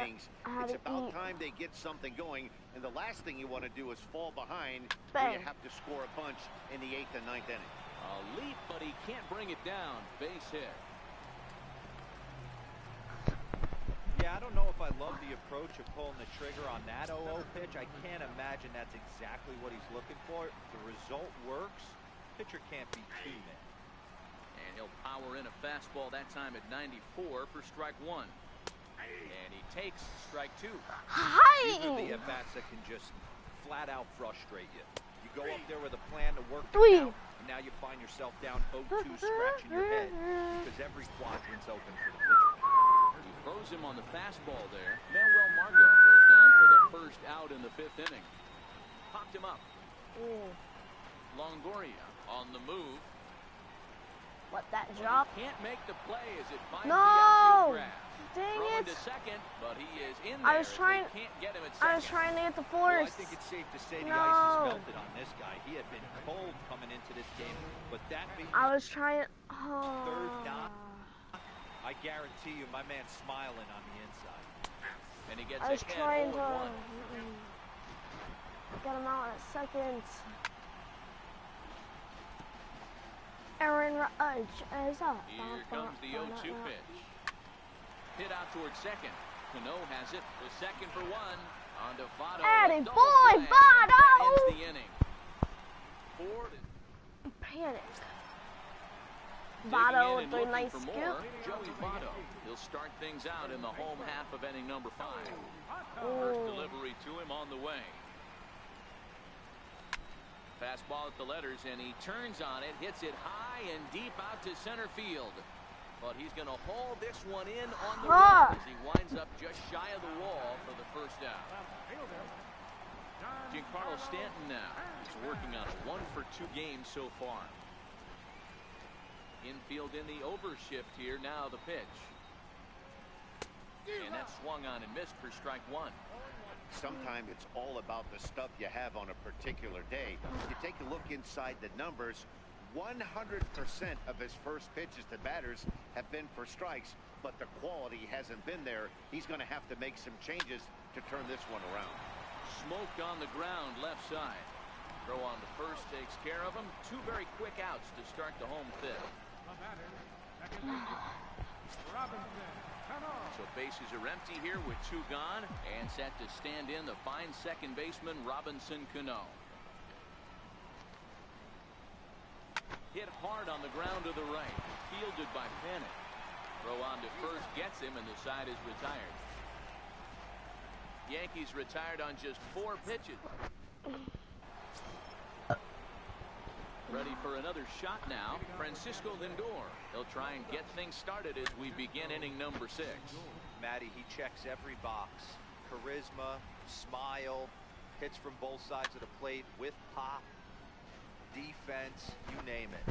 innings. It's about time they get something going, and the last thing you want to do is fall behind where you have to score a bunch in the 8th and 9th inning. A leap, but he can't bring it down. Base hit. Yeah, I don't know if I love the approach of pulling the trigger on that 0-0 pitch. I can't imagine that's exactly what he's looking for. The result works. Pitcher can't be too mad. And he'll power in a fastball that time at 94 for strike one. And he takes strike two. These are the at-bats that can just flat out frustrate you. You go up there with a plan to work the count, and now you find yourself down 0-2 scratching your head because every quadrant's open for the pitcher. He throws him on the fastball there. Manuel Margot goes down for the first out in the 5th inning. Popped him up. Longoria on the move. What, that drop? Can't make the play as it finds the outfield grass. Dang Throwing it. to second, but he is in there. I was trying. Can't get him at second. I was trying to get the Well, force. I think it's safe to say the ice has melted on this guy. He had been cold coming into this game, but that being I was trying. third down, I guarantee you, my man's smiling on the inside. And he gets I was trying to get him out at second. Aaron Rudge is up. Here comes the 0-2 pitch. Hit out towards second. Cano has it. The second for one. On to Votto. Addie boy, Votto! Ends the inning. Panic. Votto with a nice scoop. Joey Votto. He'll start things out in the home half of inning number 5. First delivery to him on the way. Fastball at the letters, and he turns on it, hits it high and deep out to center field. But he's going to haul this one in on the run as he winds up just shy of the wall for the first out. Giancarlo Stanton now is working on a 1-for-2 game so far. Infield in the overshift here. Now the pitch. And that swung on and missed for strike one. Sometimes it's all about the stuff you have on a particular day. You take a look inside the numbers. 100% of his first pitches to batters have been for strikes, but the quality hasn't been there. He's going to have to make some changes to turn this one around. Smoke on the ground left side. Throw on to first takes care of him. 2 very quick outs to start the home 5th. So bases are empty here with 2 gone, and set to stand in the fine second baseman Robinson Cano. Hit hard on the ground to the right, fielded by Panic. Throw on to first gets him, and the side is retired. Yankees retired on just 4 pitches. Ready for another shot now. Francisco Lindor. He'll try and get things started as we begin inning number 6. Matty, he checks every box. Charisma, smile, hits from both sides of the plate with pop, defense, you name it.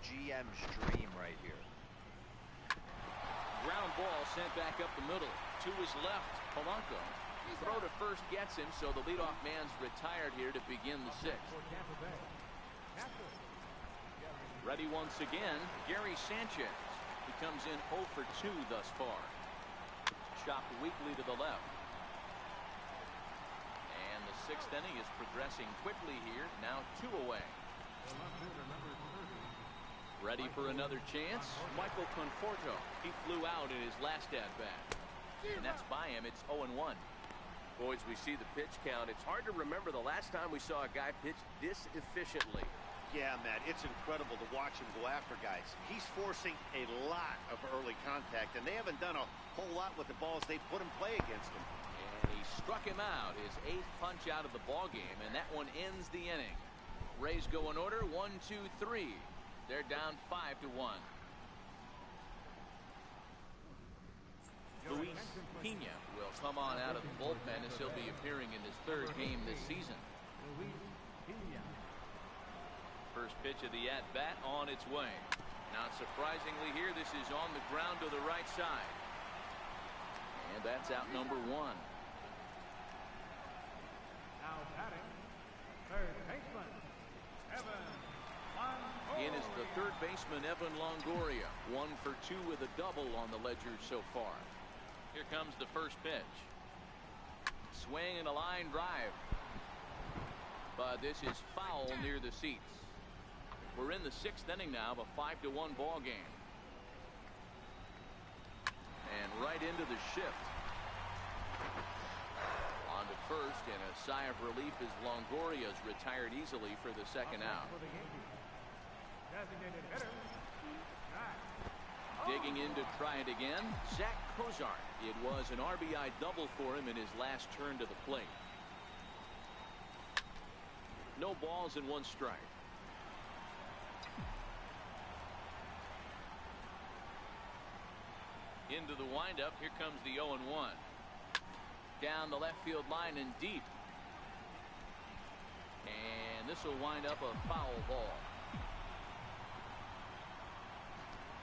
GM's dream right here. Ground ball sent back up the middle. To his left, Polanco. Throw to first gets him, so the leadoff man's retired here to begin the 6th. Ready once again, Gary Sanchez. He comes in 0 for 2 thus far. Chopped weakly to the left. And the 6th inning is progressing quickly here. Now 2 away. Ready for another chance. Michael Conforto. He flew out in his last at-bat. And that's by him. It's 0-1. Boys, we see the pitch count. It's hard to remember the last time we saw a guy pitch this efficiently. Yeah, Matt, it's incredible to watch him go after guys. He's forcing a lot of early contact, and they haven't done a whole lot with the balls they put in play against him. And he struck him out, his 8th punch out of the ball game, and that one ends the inning. Rays go in order, 1, 2, 3. They're down 5-1. Luis Pena will come on out of the bullpen as he'll be appearing in his 3rd game this season. First pitch of the at-bat on its way. Not surprisingly here, this is on the ground to the right side. And that's out number 1. Now batting, third baseman, Evan Longoria. In is the 3rd baseman, Evan Longoria. 1 for 2 with a double on the ledger so far. Here comes the first pitch. Swing and a line drive. But this is foul near the seats. We're in the 6th inning now of a 5-1 ball game. And right into the shift. On to first, and a sigh of relief as Longoria's retired easily for the second out. For the Yankees. Designated hitter, Zach. Digging in to try it again, Zach Cozart. It was an RBI double for him in his last turn to the plate. No balls and 1 strike. Into the windup. Here comes the 0-1. Down the left field line and deep. And this will wind up a foul ball.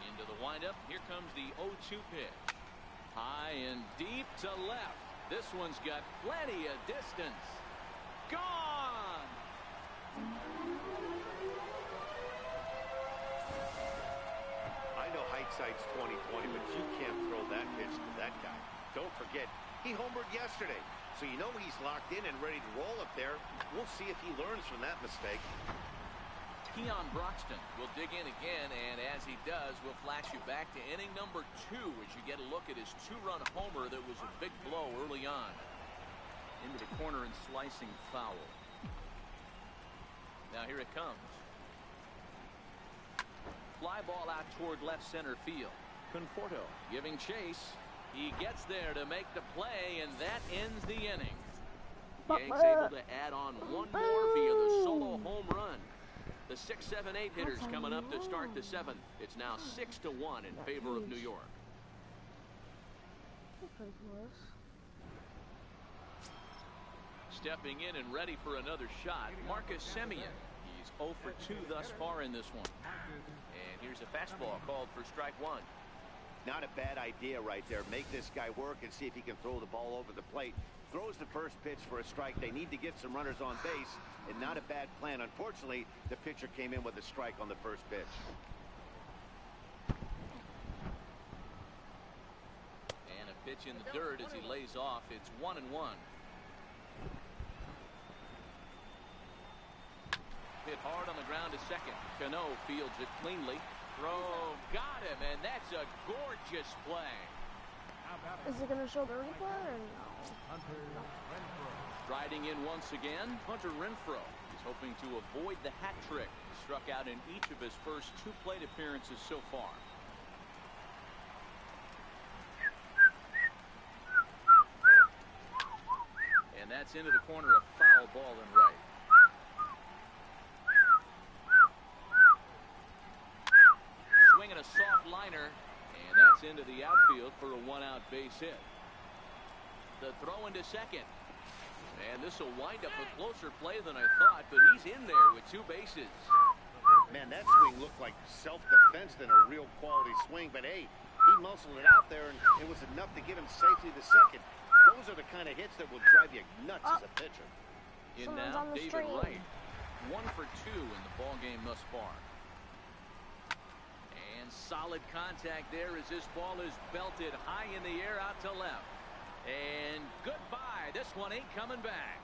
Into the windup. Here comes the 0-2 pitch. High and deep to left. This one's got plenty of distance. Gone! I know hindsight's 20/20, but you can't throw that pitch to that guy. Don't forget, he homered yesterday, so you know he's locked in and ready to roll up there. We'll see if he learns from that mistake. Keon Broxton will dig in again, and as he does, we'll flash you back to inning number 2 as you get a look at his 2-run homer that was a big blow early on. Into the corner and slicing foul. Now here it comes. Fly ball out toward left center field. Conforto giving chase. He gets there to make the play, and that ends the inning. Yanks able to add on 1 more via the solo home run. The 6, 7, 8 hitters coming up to start the 7th. It's now 6-1 in favor of New York. Stepping in and ready for another shot, Marcus Semien. He's 0 for 2 thus far in this one. And here's a fastball called for strike 1. Not a bad idea right there. Make this guy work and see if he can throw the ball over the plate. Throws the first pitch for a strike. They need to get some runners on base, and not a bad plan. Unfortunately, the pitcher came in with a strike on the first pitch. And a pitch in the dirt as he lays off. It's 1-1. Hit hard on the ground to second. Cano fields it cleanly. Throw, got him, and that's a gorgeous play. Is it going to show the replay or no? Hunter Renfroe. Striding in once again, Hunter Renfroe. He's hoping to avoid the hat trick. He struck out in each of his first 2 plate appearances so far. And that's into the corner, a foul ball and right. Swinging a soft liner, and that's into the outfield for a 1-out base hit. The throw into second. And this will wind up a closer play than I thought, but he's in there with 2 bases. Man, that swing looked like self-defense than a real quality swing, but hey, he muscled it out there, and it was enough to get him safely to second. Those are the kind of hits that will drive you nuts as a pitcher. In Someone's now, on the David stream. Wright. 1 for 2 in the ball game thus far. And solid contact there as this ball is belted high in the air out to left. And goodbye. This one ain't coming back.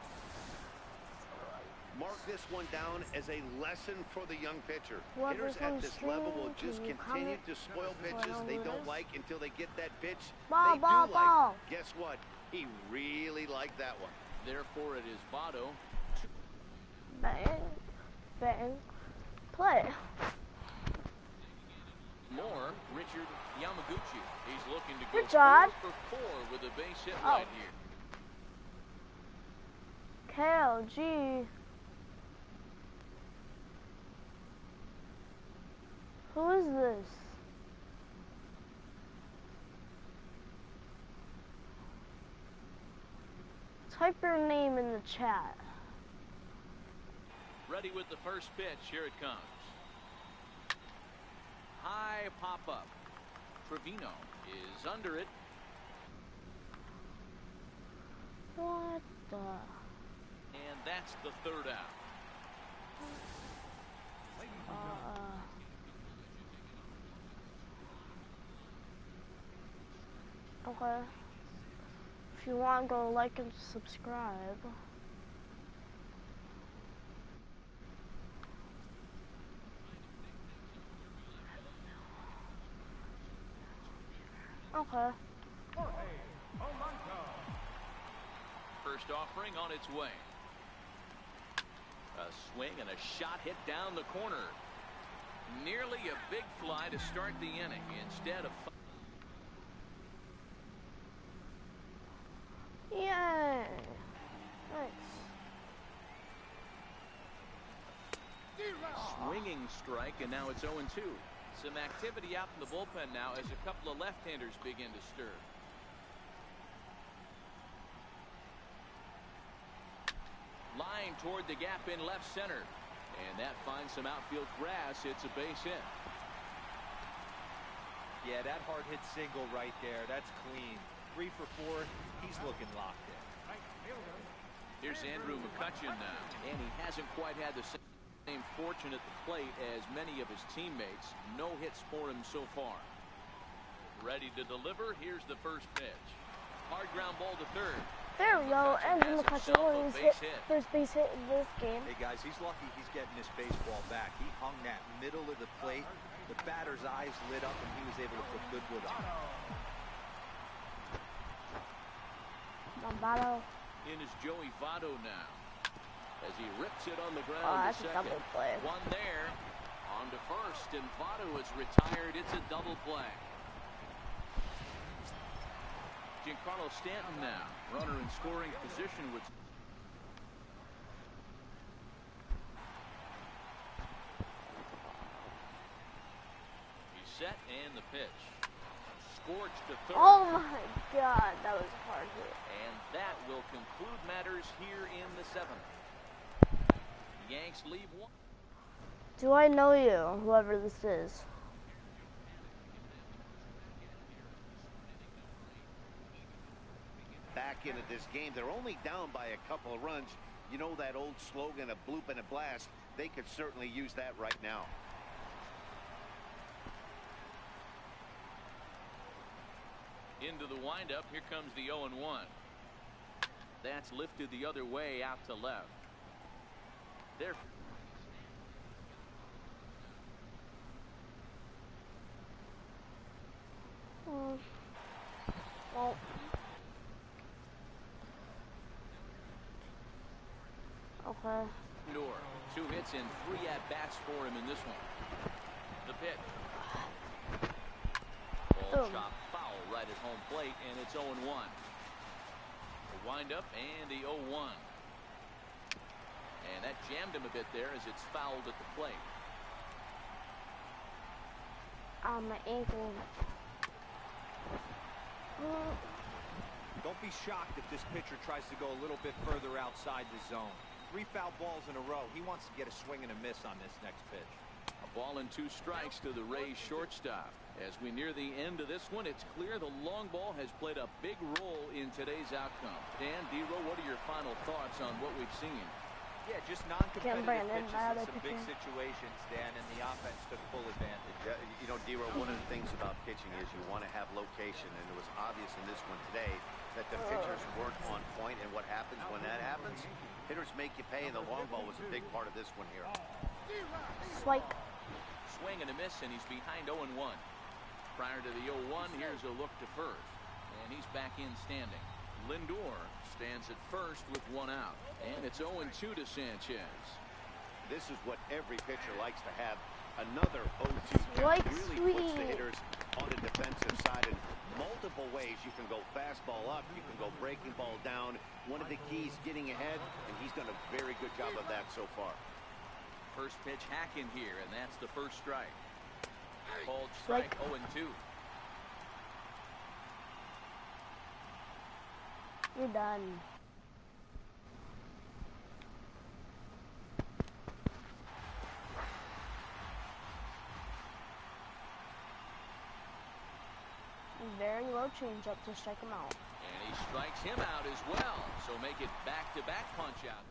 Mark this one down as a lesson for the young pitcher. Whoever's Hitters on at the this level will stream, just can you continue comment to spoil before I pitches they do don't this? like until they get that pitch Ball, they ball, do ball. like. Guess what? He really liked that one. Therefore, it is Votto. Bang. Bang. Play. More, Richard Yamaguchi. He's looking to go Richard. 4 for 4 with a base hit Oh. right here. KLG. Who is this? Type your name in the chat. Ready with the first pitch. Here it comes. High pop-up. Trevino is under it. What the? And that's the 3rd out. Okay. you want, go like and subscribe. Okay. First offering on its way. A swing and a shot hit down the corner. Nearly a big fly to start the inning instead of... Yay! Nice. Swinging strike, and now it's 0-2. Some activity out in the bullpen now as a couple of left-handers begin to stir. Line toward the gap in left center. And that finds some outfield grass. It's a base hit. Yeah, that hard hit single right there. That's clean. 3 for 4. He's looking locked in. Here's Andrew McCutchen now. And he hasn't quite had the same fortune at the plate as many of his teammates. No hits for him so far. Ready to deliver. Here's the first pitch. Hard ground ball to third. There we go. Andrew McCutchen hit first base hit in this game. Hey guys, he's lucky he's getting this baseball back. He hung that middle of the plate. The batter's eyes lit up and he was able to put good wood on it. Votto. In is Joey Votto now. As he rips it on the ground Oh, to that's a second. double play. One there. On to first, and Votto is retired. It's a double play. Giancarlo Stanton now. Runner in scoring position with... He's set, and the pitch. Scorched to third. Oh my God, that was a hard hit. And that will conclude matters here in the 7th. Yanks leave one. Do I know you, whoever this is? Back into this game, they're only down by a couple of runs. You know that old slogan of bloop and a blast? They could certainly use that right now. Into the windup. Here comes the 0-1. That's lifted the other way out to left. There. Well. Okay. Door. 2 hits and 3 at-bats for him in this one. The pitch. Ball chop foul right at home plate, and it's 0-1. The windup and the 0-1. And that jammed him a bit there as it's fouled at the plate. On my ankle. Don't be shocked if this pitcher tries to go a little bit further outside the zone. 3 foul balls in a row. He wants to get a swing and a miss on this next pitch. A ball and 2 strikes to the Rays shortstop. As we near the end of this one, it's clear the long ball has played a big role in today's outcome. Dan, D-Row, what are your final thoughts on what we've seen? Yeah, just non-competitive Brandon, pitches my in other some big pitcher. situations, Dan, and the offense took full advantage. Yeah, you know, D-Row, one of the things about pitching is you want to have location, and it was obvious in this one today that the pitchers weren't on point, and what happens when that happens? Hitters make you pay, and the long ball was a big part of this one here. Swipe. Swing and a miss, and he's behind 0-1. Prior to the 0-1, here's a look to first, and he's back in standing. Lindor stands at first with 1 out, and it's 0-2 to Sanchez. This is what every pitcher likes to have. Another 0-2 Like count really puts the sweet. hitters on the defensive side in multiple ways. You can go fastball up, you can go breaking ball down. One of the keys, getting ahead, and he's done a very good job of that so far. First pitch hacking here, and that's the first strike. Called strike 0-2. You're done. Very low changeup to strike him out. And he strikes him out as well. So make it back-to-back punch out.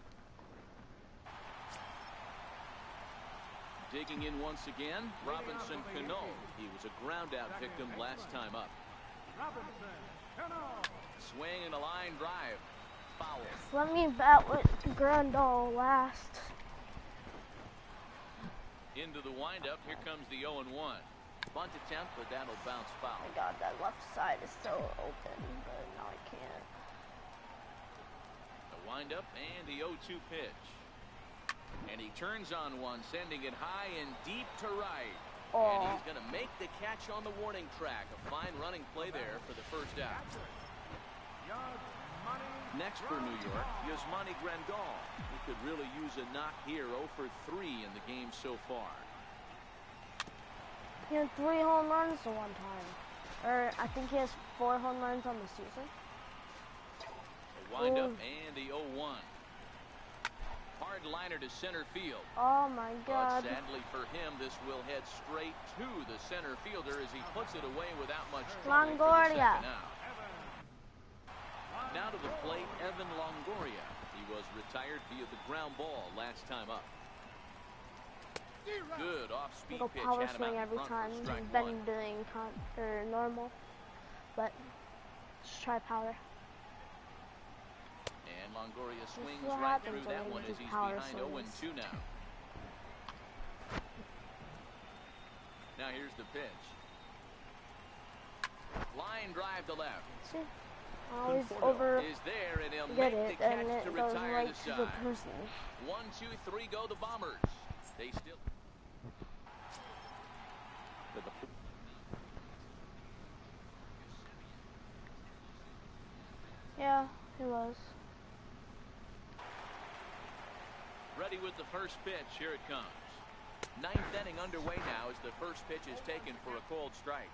Digging in once again, Robinson Cano. He was a ground out victim last time up. Robinson. Swing and a line drive. Foul. Let me bat with Grandal last. Into the windup. Here comes the 0-1. Bunt attempt, but that'll bounce foul. Oh my God, that left side is so open, but now I can't. The windup and the 0-2 pitch. And he turns on one, sending it high and deep to right. Oh. And he's going to make the catch on the warning track. A fine running play there for the first out. Next for New York, Yasmani Grandal. He could really use a knock here. 0 for 3 in the game so far. He had 3 home runs at one time. Or I think he has 4 home runs on the season. The windup and the 0-1. Hard liner to center field. Oh my God. But sadly for him, this will head straight to the center fielder as he puts it away without much trouble. Longoria. Now to the plate, Evan Longoria. He was retired via the ground ball last time up. Good off-speed pitch. Power swing every time. He's been doing normal, but just try power. And Longoria swings right through that one as he's behind 0-2 now. Now here's the pitch. Line drive to left. See? Always over is there, and he'll get make it, the catch and it to goes retire right the to side. the person. 1, 2, 3 go the Bombers. They still. Yeah, he was. Ready with the first pitch. Here it comes. 9th inning underway now as the first pitch is taken for a cold strike.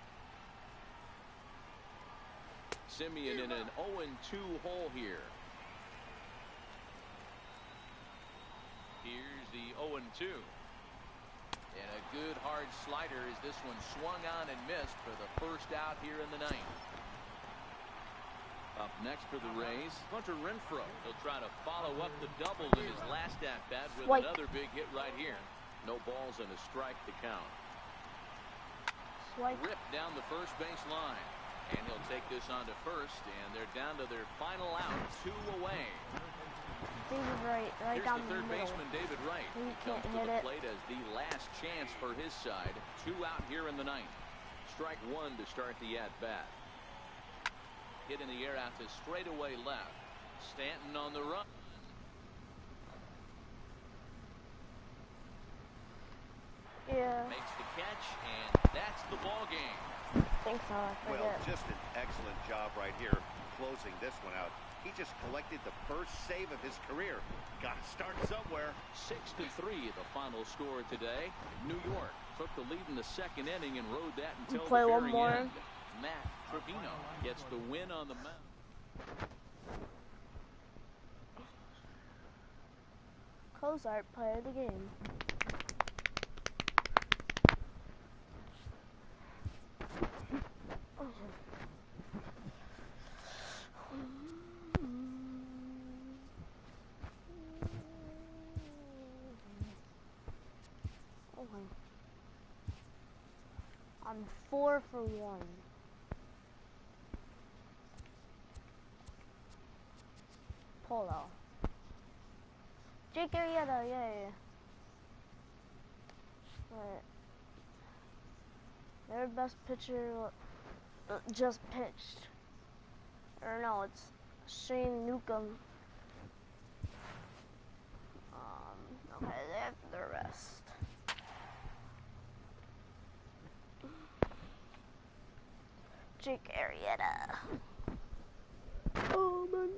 Simeon in an 0-2 hole here. Here's the 0-2. And a good hard slider as this one swung on and missed for the first out here in the 9th. Up next for the Rays, Hunter Renfroe. He'll try to follow up the double in his last at-bat with another big hit right here. No balls and a strike to count. Ripped down the first base line. And he'll take this on to first, and they're down to their final out, 2 away. David Wright, right Here's down the third the middle. baseman, David Wright. He comes can't to hit the it. plate as the last chance for his side. 2 out here in the 9th. Strike 1 to start the at-bat. Hit in the air out to straightaway left. Stanton on the run. Yeah. Makes the catch, and that's the ball game. Think so, I forget. Well, just an excellent job right here closing this one out. He just collected the first save of his career. Got to start somewhere. 6-3 the final score today. New York took the lead in the 2nd inning and rode that until Play the one very more. end. Matt Trevino gets the win on the mound. Cozart, player of the game. I'm 4 for 1. Polo. Jake Arrieta, yay. But their best pitcher just pitched. Or no, it's Shane Newcomb. Okay, they have the rest. Jake Arrieta. Oh man.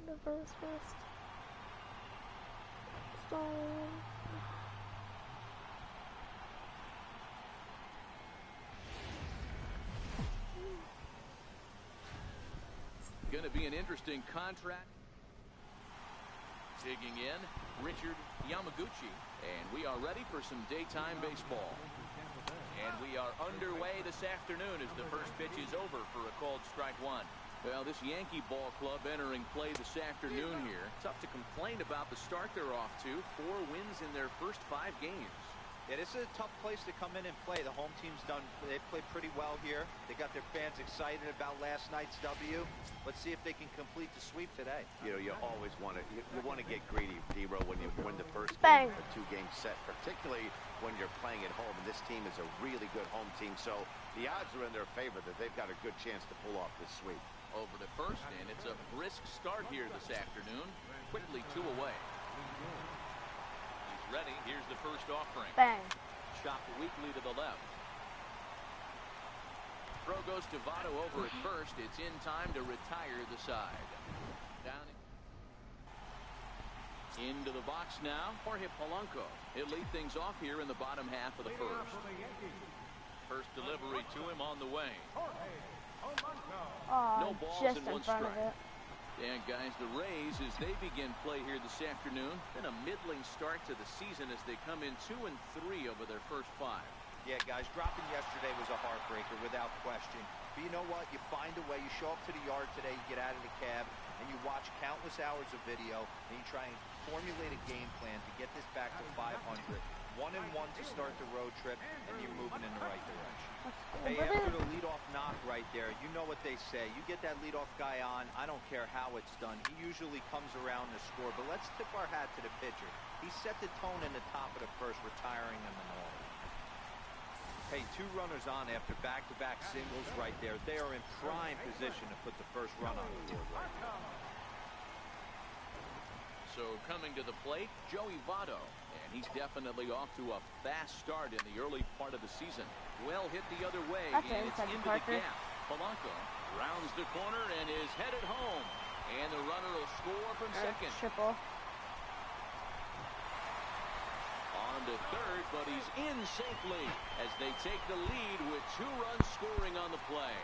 The first. So. Going to be an interesting contract. Digging in, Richard Yamaguchi. And we are ready for some daytime baseball. And we are underway this afternoon as the first pitch is over for a called strike 1. Well, this Yankee ball club entering play this afternoon here. Tough to complain about the start they're off to. 4 wins in their first 5 games. Yeah, this is a tough place to come in and play. The home team's they played pretty well here. They got their fans excited about last night's W. Let's see if they can complete the sweep today. You know, you always want to you want to get greedy, D-Row, when you win the first Bang. game, a two-game set, particularly when you're playing at home. And this team is a really good home team, so the odds are in their favor that they've got a good chance to pull off this sweep. Over to first, and it's a brisk start here this afternoon. Quickly 2 away. He's ready. Here's the first offering. Bang. Chopped weakly to the left. Throw goes to Votto over at first. It's in time to retire the side. Down into the box now. Jorge Polanco. He'll lead things off here in the bottom half of the first. First delivery to him on the way. Oh, No balls just and in 1 front strike. of it. And guys, the Rays, as they begin play here this afternoon, been a middling start to the season as they come in 2-3 over their first 5. Yeah, guys, dropping yesterday was a heartbreaker without question. But you know what? You find a way. You show up to the yard today, you get out of the cab, and you watch countless hours of video, and you try and formulate a game plan to get this back to 500. 1-1 to start the road trip, and you're moving in the right direction. Hey, after the leadoff knock right there, you know what they say. You get that leadoff guy on, I don't care how it's done. He usually comes around to score, but let's tip our hat to the pitcher. He set the tone in the top of the first, retiring them in all. Hey, 2 runners on after back-to-back singles right there. They are in prime position to put the first run on the board right now. So coming to the plate, Joey Votto. And he's definitely off to a fast start in the early part of the season. Well hit the other way, That's and it's inside into Parker. the gap. Polanco rounds the corner and is headed home. And the runner will score from second. Triple. On to third, but he's in safely as they take the lead with 2 runs scoring on the play.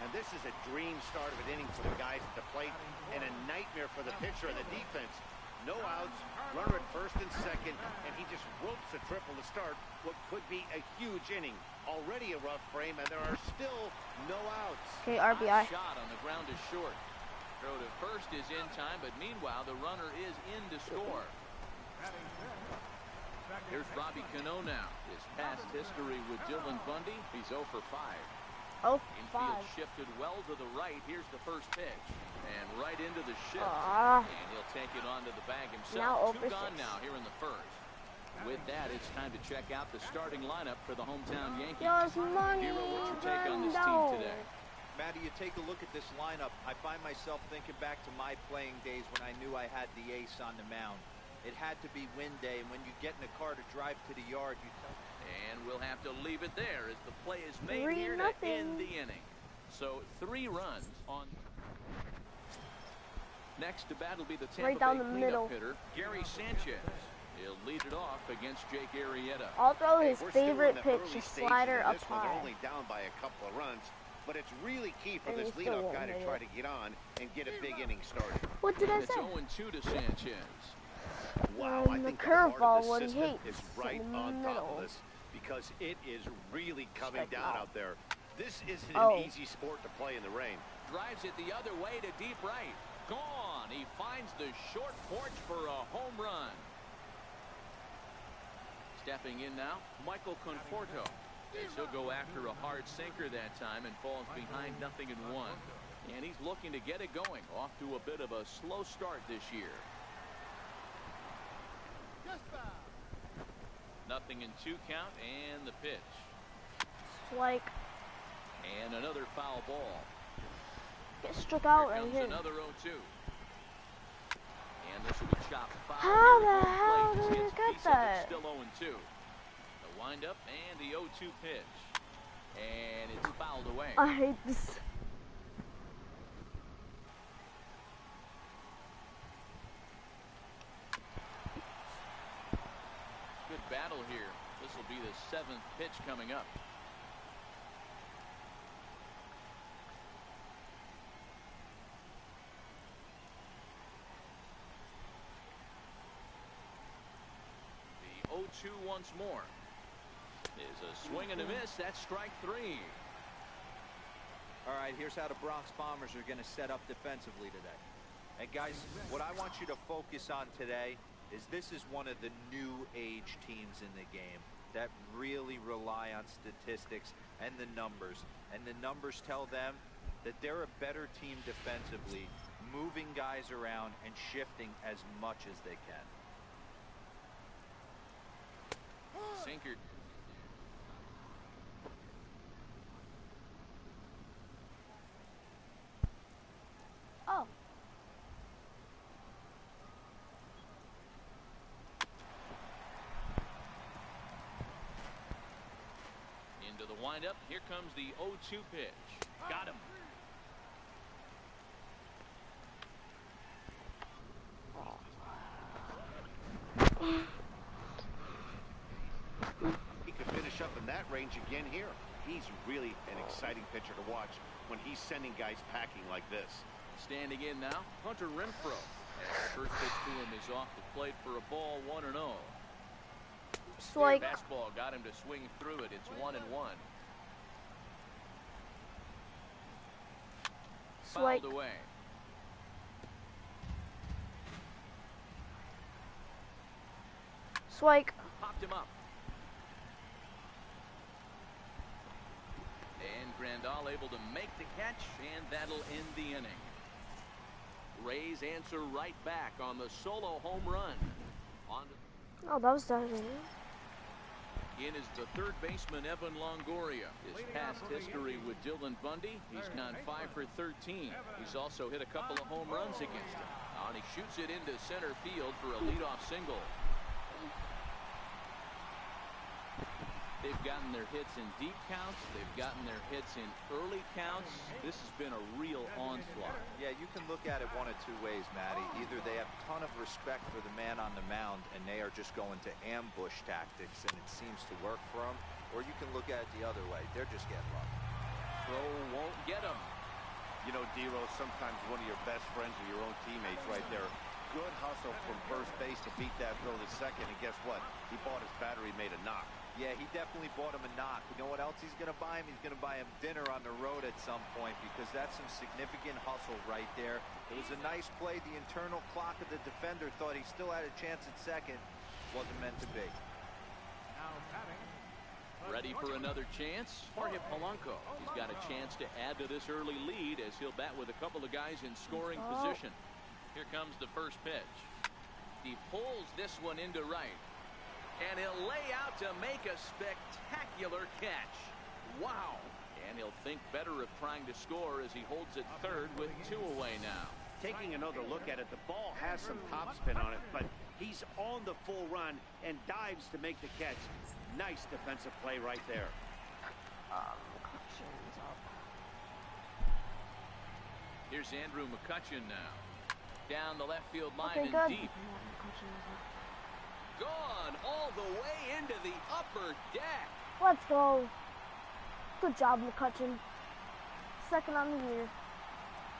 And this is a dream start of an inning for the guys at the plate, and a nightmare for the pitcher and the defense. No outs, runner at first and second, and he just ropes a triple to start what could be a huge inning. Already a rough frame, and there are still no outs. Okay, RBI. Shot on the ground is short. Throw to first is in time, but meanwhile the runner is in to score. Here's Robbie Cano now. His past history with Dylan Bundy, he's 0 for 5. Oh, Infield 5. shifted well to the right. Here's the first pitch. And right into the shift. Ah. And he'll take it onto the bag Now himself. 0 for 2 gone 6. now here in the first. With that, it's time to check out the starting lineup for the hometown Yankees. Yours money, Hero, what's your take on this no. team today? Matty, you take a look at this lineup. I find myself thinking back to my playing days when I knew I had the ace on the mound. It had to be win day, and when you get in the car to drive to the yard, you tell. And we'll have to leave it there as the play is made 3-0. here to end the inning. So 3 runs on. Next to bat will be the Tampa Right down Bay the cleanup middle. hitter, Gary Sanchez. He'll lead it off against Jake Arrieta. I'll throw his We're still in favorite the pitch, early the stages slider of up this one. They're high. only down by a couple of runs, but it's really key for And this he still leadoff won't guy to hit try it. to get on and get a big inning started. What did I It's say? 0-2 to Sanchez. Wow, And I the think the heart curveball of the when he system hates is right in the on top middle. of this because it is really coming Strike down out. out there. This isn't Oh. an easy sport to play in the rain. Drives it the other way to deep right. Gone. He finds the short porch for a home run. Stepping in now, Michael Conforto. As he'll go after a hard sinker that time and falls behind 0-1. And he's looking to get it going. Off to a bit of a slow start this year. 0-2 count and the pitch. Like, And another foul ball. get struck out Here right comes here. another 0-2. And this will be chopped foul. How here at the home hell plate. did he Gets get piece of it, that? Still 0-2. The windup and the 0-2 pitch. And it's fouled away. I hate this. Good battle here. This will be the 7th pitch coming up. The 0-2 once more. Is a swing and a miss. That's strike 3. All right, here's how the Bronx Bombers are going to set up defensively today. And guys, what I want you to focus on today is this is one of the new age teams in the game that really rely on statistics and the numbers. And the numbers tell them that they're a better team defensively, moving guys around and shifting as much as they can. Sinker. Oh. Into the windup. Here comes the 0-2 pitch. Got him. He could finish up in that range again here. He's really an exciting pitcher to watch when he's sending guys packing like this. Standing in now, Hunter Renfroe. As the first pitch to him is off the plate for a ball, 1-0. Like Fastball got him to swing through it. It's 1-1. Fouled away. Swike. Popped him up. And Grandal able to make the catch, and that'll end the inning. Rays answer right back on the solo home run. Oh, that was diving. In is the third baseman, Evan Longoria. His past history with Dylan Bundy, he's gone 5 for 13. He's also hit a couple of home runs against him. And he shoots it into center field for a leadoff single. They've gotten their hits in deep counts. They've gotten their hits in early counts. This has been a real onslaught. Yeah, you can look at it one of two ways, Matty. Either they have a ton of respect for the man on the mound and they are just going to ambush tactics and it seems to work for them, or you can look at it the other way. They're just getting lucky. Throw won't get him. You know, D-Rose, sometimes one of your best friends are your own teammates right there. Good hustle from first base to beat that throw to second, and guess what? He bought his battery, made a knock. Yeah, he definitely bought him a knock. You know what else he's going to buy him? He's going to buy him dinner on the road at some point, because that's some significant hustle right there. It was a nice play. The internal clock of the defender thought he still had a chance at second. Wasn't meant to be. Now batting. Ready for another chance? Jorge Polanco. He's got a chance to add to this early lead as he'll bat with a couple of guys in scoring position. Here comes the first pitch. He pulls this one into right. And he'll lay out to make a spectacular catch. Wow. And he'll think better of trying to score as he holds it third with 2 away now. Taking another look at it, the ball has some topspin on it, but he's on the full run and dives to make the catch. Nice defensive play right there. Here's Andrew McCutchen now. Down the left field line Okay, and good. deep. Gone all the way into the upper deck. Let's go. Good job, McCutchen. Second on the year.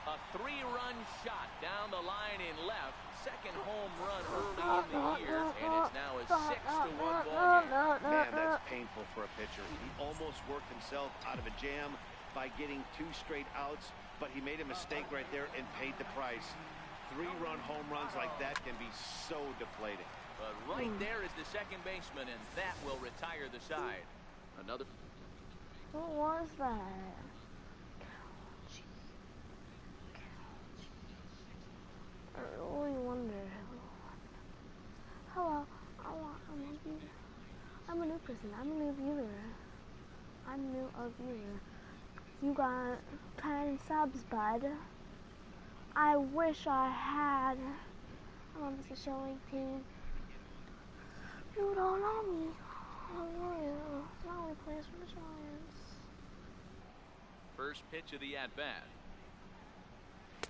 A 3-run shot down the line in left. Second home run early in the year, and it's now a 6-1 ball game. Man, that's painful for a pitcher. He almost worked himself out of a jam by getting 2 straight outs, but he made a mistake right there and paid the price. 3-run home runs like that can be so deflating. But right there is the second baseman, and that will retire the side. Another. What was that? I really wonder. Hello, I'm a new person. I'm a new viewer. I'm a new viewer. You got 10 subs, bud. I wish I had. I'm on this show 18. You don't know me. I only plays for the Giants. First pitch of the at-bat.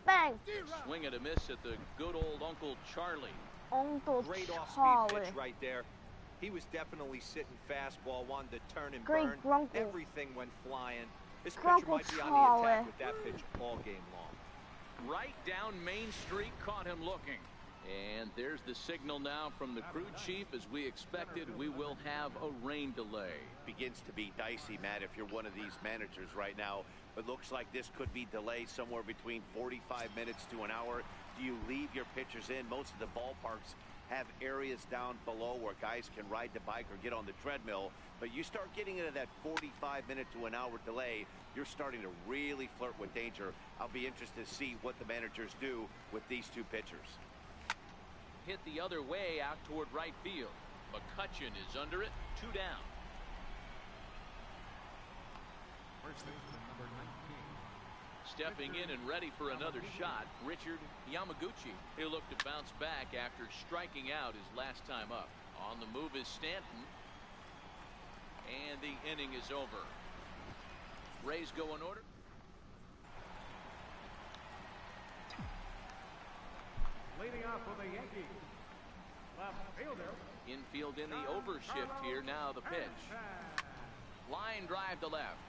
Bang! Swing and a miss at the good old Uncle Charlie. Uncle Great off-speed Charlie. pitch right there. He was definitely sitting fastball, wanted to turn and Great burn. grunkle. Everything went flying. This pitcher Grunkle might be on the Charlie. attack with that pitch all game long. Right down Main Street, caught him looking. And there's the signal now from the crew chief. As we expected, we will have a rain delay. Begins to be dicey, Matt, if you're one of these managers right now. It looks like this could be delayed somewhere between 45 minutes to an hour. Do you leave your pitchers in? Most of the ballparks have areas down below where guys can ride the bike or get on the treadmill, but you start getting into that 45-minute to an hour delay, you're starting to really flirt with danger. I'll be interested to see what the managers do with these two pitchers. Hit the other way out toward right field. McCutcheon is under it, 2 down. First baseman, number 19. Stepping in and ready for another shot, Richard Yamaguchi. He'll look to bounce back after striking out his last time up. On the move is Stanton. And the inning is over. Rays go in order. Leading off for the Yankees. Left fielder. Infield in the overshift here. Now the pitch. Line drive to left.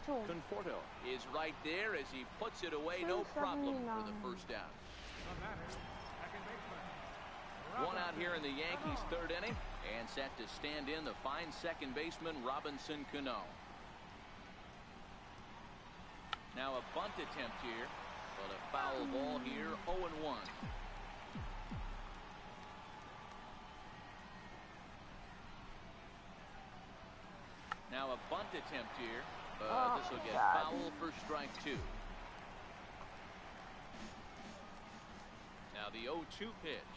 Conforto is right there as he puts it away. No problem for the first out. The batter, second baseman. One out here in the Yankees' third inning. And set to stand in the fine second baseman, Robinson Cano. Now a bunt attempt here. But a foul ball here, 0-1. Now a bunt attempt here. This will get foul for strike 2. Now the 0-2 pitch.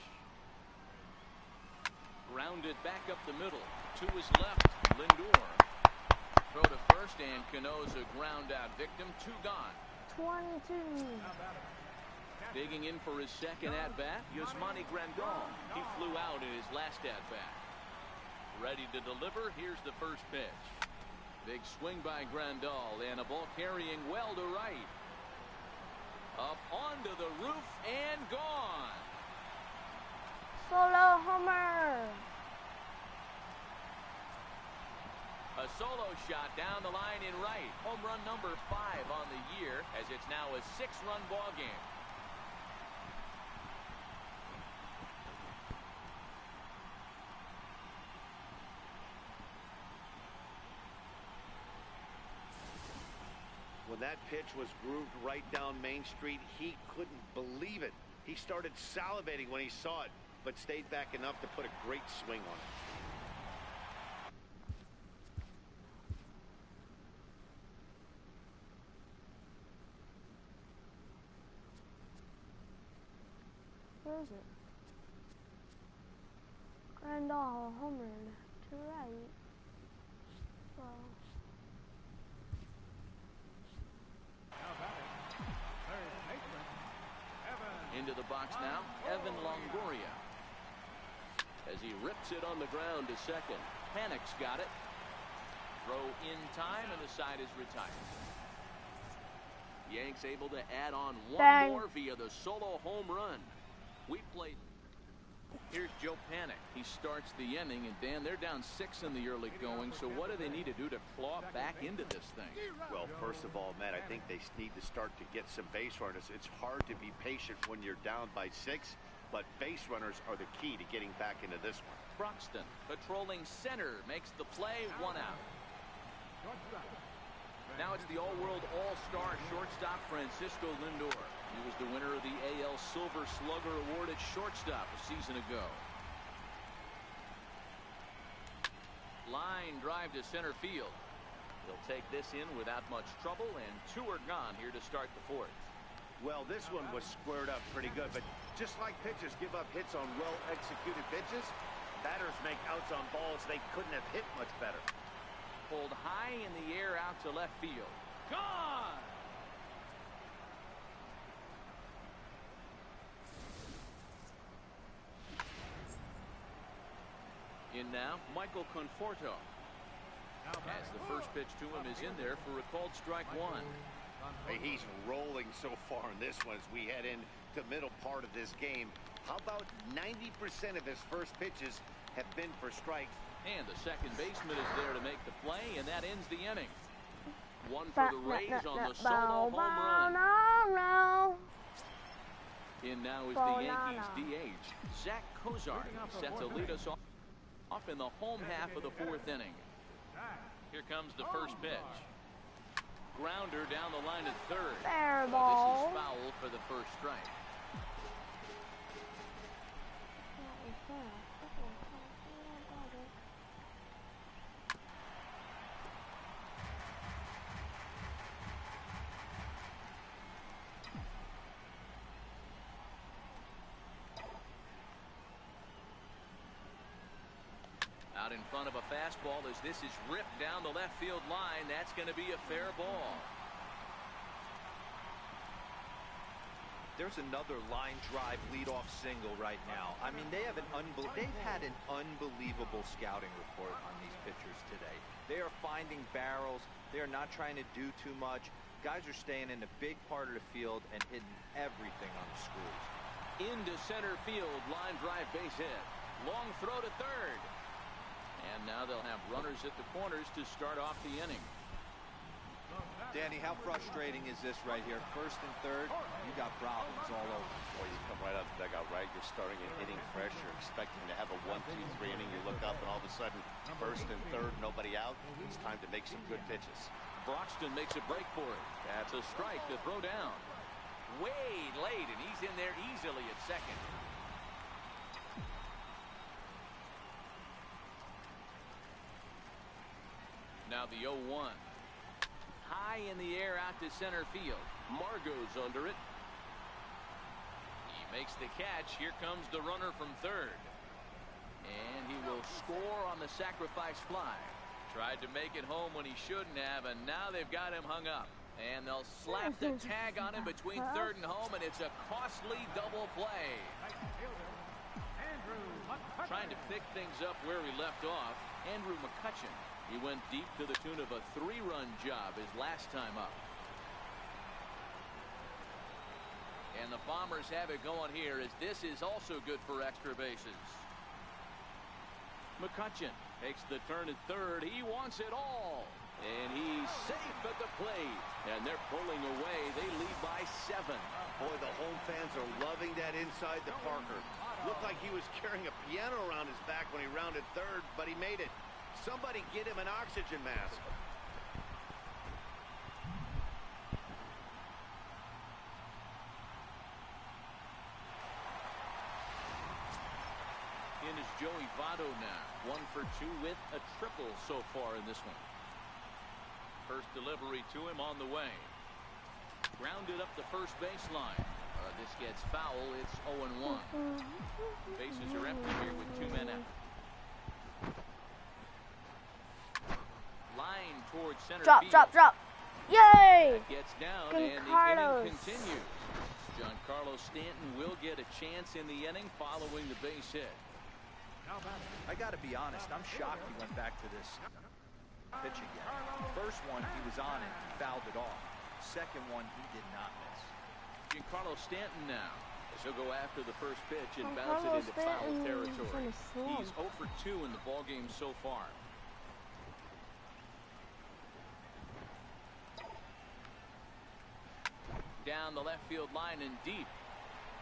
Grounded back up the middle. To his left, Lindor. Throw to first, and Cano's a ground out victim. 2 gone. 22. Digging in for his second at-bat, Yasmani Grandal. He flew out in his last at-bat. Ready to deliver. Here's the first pitch. Big swing by Grandal, and a ball carrying well to right. Up onto the roof and gone. Solo homer. A solo shot down the line in right. Home run number 5 on the year, as it's now a 6-run ball game. When that pitch was grooved right down Main Street, he couldn't believe it. He started salivating when he saw it, but stayed back enough to put a great swing on it. Where is it? Grandal homered to right. Well. Into the box now, Evan Longoria. As he rips it on the ground to second. Panic's got it. Throw in time, and the side is retired. Yanks able to add on one more via the solo home run. We played. Here's Joe Panik. He starts the inning, and Dan, they're down 6 in the early going, so what do they need to do to claw back into this thing? Well, first of all, Matt, I think they need to start to get some base runners. It's hard to be patient when you're down by 6, but base runners are the key to getting back into this one. Broxton, patrolling center, makes the play, 1 out. Now it's the all-world all-star shortstop Francisco Lindor. He was the winner of the AL Silver Slugger Award at shortstop a season ago. Line drive to center field. He'll take this in without much trouble, and 2 are gone here to start the 4th. Well, this one was squared up pretty good, but just like pitchers give up hits on well-executed pitches, batters make outs on balls they couldn't have hit much better. Pulled high in the air out to left field. Gone! In now, Michael Conforto. As the first pitch to him is in there for a called strike 1. Hey, he's rolling so far in this one as we head into the middle part of this game. How about 90% of his first pitches have been for strikes? And the second baseman is there to make the play, and that ends the inning. 1 for the Rays on the solo home run. In now is the Yankees DH, Zach Kozar, set to lead us off in the home half of the 4th inning. Here comes the first pitch. Grounder down the line at third. Fair This ball. is foul for the first strike. Out in front of a fastball as this is ripped down the left field line. That's going to be a fair ball. There's another line drive leadoff single right now. I mean, they've had an unbelievable scouting report on these pitchers today. They are finding barrels. They are not trying to do too much. Guys are staying in the big part of the field and hitting everything on the screws. Into center field, line drive base hit. Long throw to third. And now they'll have runners at the corners to start off the inning. Danny, how frustrating is this right here? First and third, you got problems all over. Well, you come right out of the dugout, right? You're starting an inning fresh. You're expecting to have a 1-2-3 inning. You look up, and all of a sudden, first and third, nobody out. It's time to make some good pitches. Broxton makes a break for it. That's a strike to throw down. Way late, and he's in there easily at second. Now the 0-1. High in the air out to center field. Margot's under it. He makes the catch. Here comes the runner from third. And he will score on the sacrifice fly. Tried to make it home when he shouldn't have, and now they've got him hung up. And they'll slap the tag on him between third and home, and it's a costly double play. Trying to pick things up where he left off, Andrew McCutcheon. He went deep to the tune of a 3-run job his last time up. And the Bombers have it going here as this is also good for extra bases. McCutcheon takes the turn at third. He wants it all. And he's safe at the plate. And they're pulling away. They lead by 7. Boy, the home fans are loving that inside the Parker. Looked like he was carrying a piano around his back when he rounded third, but he made it. Somebody get him an oxygen mask. In is Joey Votto now. 1 for 2 with a triple so far in this one. First delivery to him on the way. Grounded up the first baseline. This gets foul. It's 0-1. Bases are empty here with 2 men out. Line towards center field. Drop. Yay! That gets down Good and Carlos. the inning continues. Giancarlo Stanton will get a chance in the inning following the base hit. I got to be honest, I'm shocked he went back to this pitch again. First one, he was on it, he fouled it off. Second one, he did not miss. Giancarlo Stanton now. He'll go after the first pitch and bounce it into foul territory. He's 0 for 2 in the ballgame so far. Down the left field line and deep.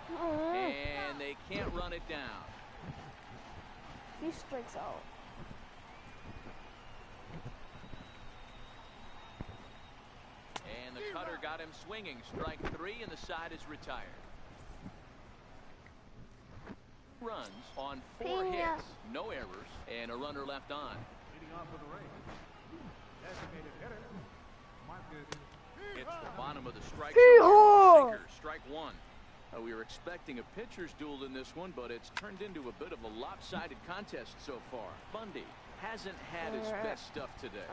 And they can't run it down. He strikes out. And the cutter got him swinging. Strike 3, and the side is retired. Runs on 4 hits, no errors, and a runner left on. Leading off for the Rays. Designated hitter. Marcus. It's the bottom of the strike zone. Sinker, strike 1. We were expecting a pitcher's duel in this one, but it's turned into a bit of a lopsided contest so far. Bundy hasn't had his best stuff today.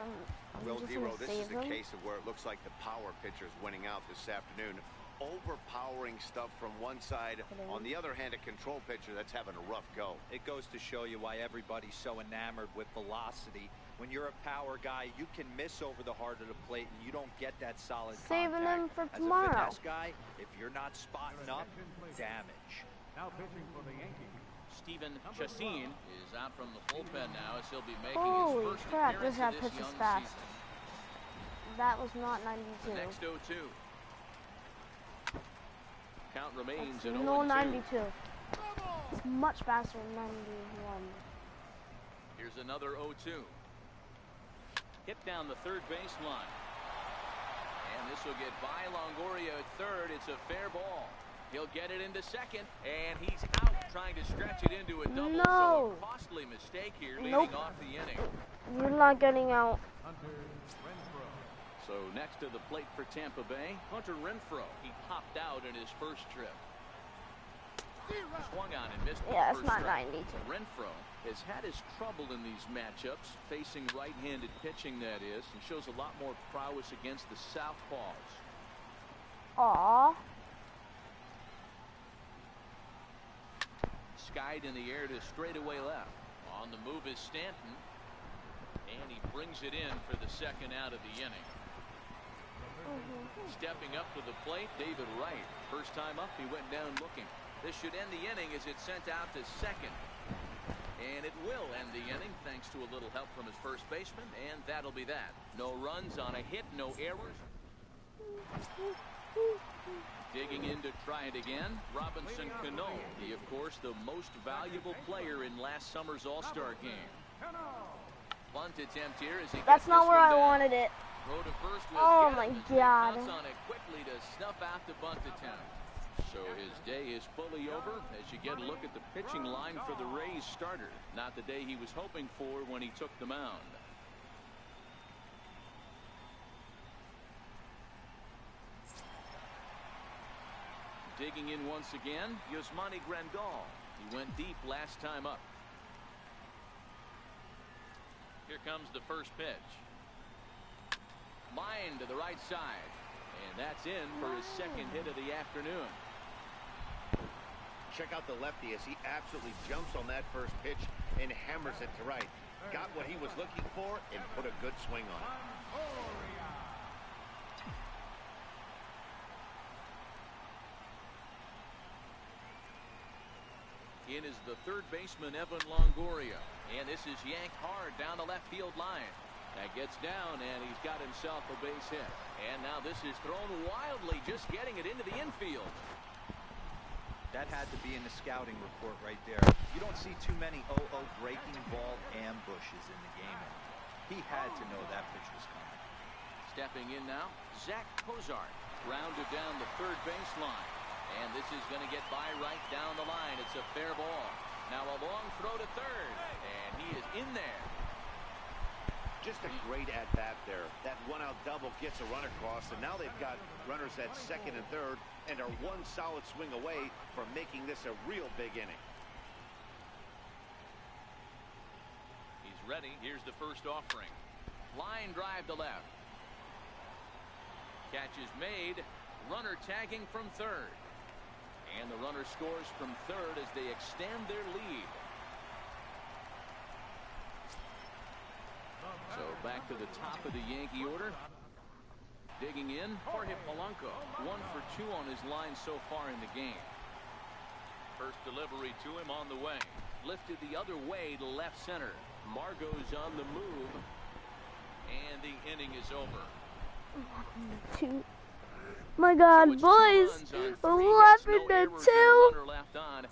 Well, Dero, this is the case of where it looks like the power pitcher's winning out this afternoon. Overpowering stuff from one side. On the other hand, a control pitcher that's having a rough go. It goes to show you why everybody's so enamored with velocity. When you're a power guy, you can miss over the heart of the plate, and you don't get that solid Saving them contact. for As tomorrow. a finesse guy, if you're not spotting up, damage. Now pitching for the Yankees. Steven Chassin is out from the bullpen now as he'll be making Holy his first crap, appearance this guy of this pitches young fast. season. That was not 92. The next 0-2. Count remains That's at 0-2. no 92. It's much faster than 91. Here's another 0-2. Hit down the third baseline. And this will get by Longoria at third. It's a fair ball. He'll get it into second, and he's out trying to stretch it into a double. No. So a costly mistake here, leading off the inning. You're not getting out. So next to the plate for Tampa Bay, Hunter Renfroe. He popped out in his first trip. Swung on and missed. Yeah, it's first not strike. 92. Renfroe has had his trouble in these matchups, facing right-handed pitching, that is, and shows a lot more prowess against the southpaws. Aw. Skied in the air to straightaway left. On the move is Stanton, and he brings it in for the second out of the inning. Stepping up to the plate, David Wright. First time up, he went down looking. This should end the inning as it's sent out to second. And it will end the inning thanks to a little help from his first baseman, and that'll be that. No runs on a hit, no errors. Digging in to try it again, Robinson Cano. He, of course, the most valuable player in last summer's All-Star game. Bunt attempt here as he gets That's not this where one I down. wanted it. Throw to first was Oh good my as they God. bounce on it quickly to snuff out the bunt attempt. So his day is fully over as you get a look at the pitching line for the Rays starter. Not the day he was hoping for when he took the mound. Digging in once again, Yasmani Grandal. He went deep last time up. Here comes the first pitch. Line to the right side. And that's in for his second hit of the afternoon. Check out the lefty as he absolutely jumps on that first pitch and hammers it to right. Got what he was looking for and put a good swing on it. In is the third baseman, Evan Longoria. And this is yanked hard down the left field line. That gets down, and he's got himself a base hit. And now this is thrown wildly, just getting it into the infield. That had to be in the scouting report right there. You don't see too many 0-0 breaking ball ambushes in the game. He had to know that pitch was coming. Stepping in now, Zach Cozart. Grounded down the third baseline. And this is going to get by right down the line. It's a fair ball. Now a long throw to third. And he is in there. Just a great at-bat there. That one-out double gets a run across, and now they've got runners at second and third and are one solid swing away from making this a real big inning. He's ready. Here's the first offering. Line drive to left. Catch is made. Runner tagging from third. And the runner scores from third as they extend their lead. So back to the top of the Yankee order. Digging in, Jorge Polanco. 1 for 2 on his line so far in the game. First delivery to him on the way. Lifted the other way to left center. Margot's on the move. And the inning is over. My God, So it's boys, 2 runs on 3 hits, 11 no to errors, 2. and a runner left on.